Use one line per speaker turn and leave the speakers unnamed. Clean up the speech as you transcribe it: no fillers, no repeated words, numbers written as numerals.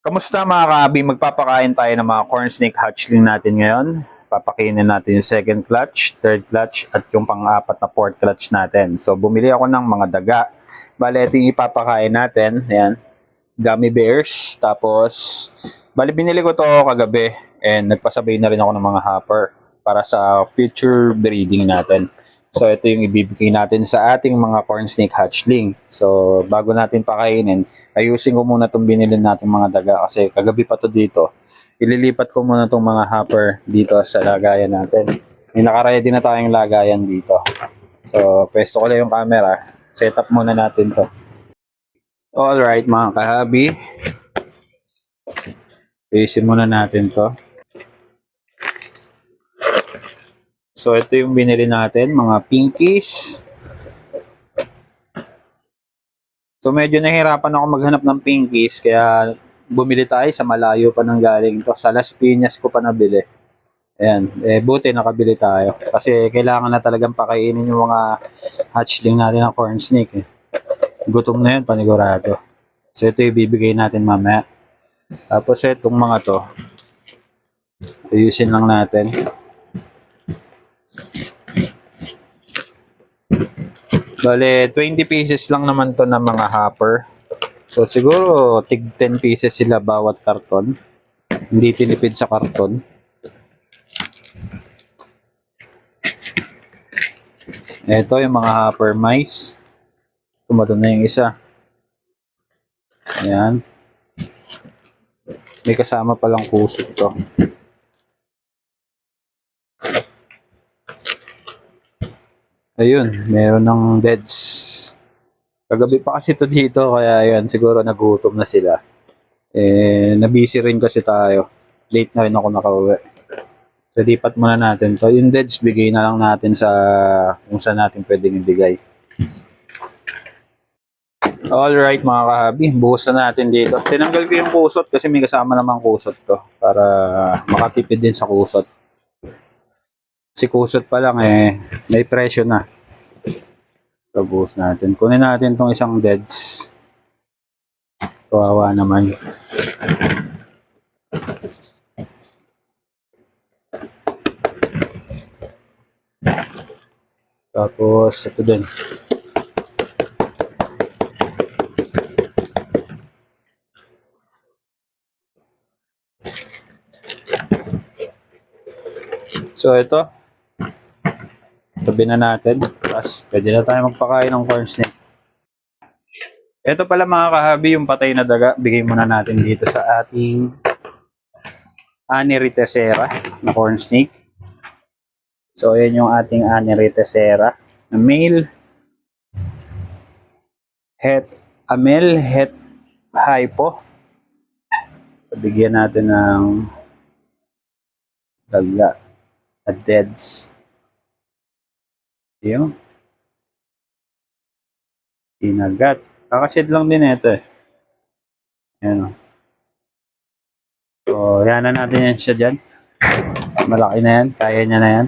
Kamusta mga kaabi? Magpapakain tayo ng mga corn snake hatchling natin ngayon. Papakainin natin yung second clutch, third clutch, at yung pang-apat na fourth clutch natin. So, bumili ako ng mga daga. Bale, ito yung ipapakain natin. Ayan, gummy bears. Tapos, binili ko to kagabi. And nagpasabay na rin ako ng mga hopper para sa future breeding natin. So, ito yung ibibigay natin sa ating mga corn snake hatchling. So, bago natin pakainin, ayusin ko muna itong binili natin mga daga kasi kagabi pa to dito. Ililipat ko muna itong mga hopper dito sa lagayan natin. May nakaready na tayong lagayan dito. So, pwesto ko lang yung camera. Set up muna natin to. Alright mga kahabi. Ayusin muna natin to. So, ito yung binili natin, mga pinkies. So, medyo nahirapan ako maghanap ng pinkies, kaya bumili tayo sa malayo pa nang galing to. Sa Las Piñas ko pa nabili. Ayan, buti nakabili tayo. Kasi kailangan na talagang pakainin yung mga hatchling natin ng corn snake. Gutom na yun, panigurado. So, ito yung bibigay natin mamaya. Tapos, itong mga to, ayusin lang natin. Bale, 20 pieces lang naman to ng mga hopper. So, siguro, tig 10 pieces sila bawat karton. Hindi tinipid sa karton. Ito yung mga hopper mice. Tumadon na yung isa. Ayan. May kasama palang puso to. Ayun, meron ng deads. Kagabi pa kasi to dito, kaya yun, siguro nagutom na sila. Nabisi rin kasi tayo. Late na rin ako nakauwi. So, lipat muna natin to. Yung deads, bigay na lang natin sa kung saan natin pwedeng ibigay. Alright mga kahabi, buhos na natin dito. Tinanggal ko yung kusot kasi may kasama namang kusot to para makatipid din sa kusot. Si kusot pa lang may presyo na. So, buhos natin. Kunin natin tong isang deads. Kawawa naman. Tapos, ito din. So, ito. Tabi na natin. Tapos, pwede na tayo magpakain ng corn snake. Ito pala mga kahabi, yung patay na daga. Bigay muna natin dito sa ating Aniritesera na corn snake. So, ayan yung ating Aniritesera na male male het hypo. So, bigyan natin ng daga at deads. Yung inagat. Kakashed lang din ito Ayan o. So, yan na natin yan siya dyan. Malaki na yan. Kaya niya na yan.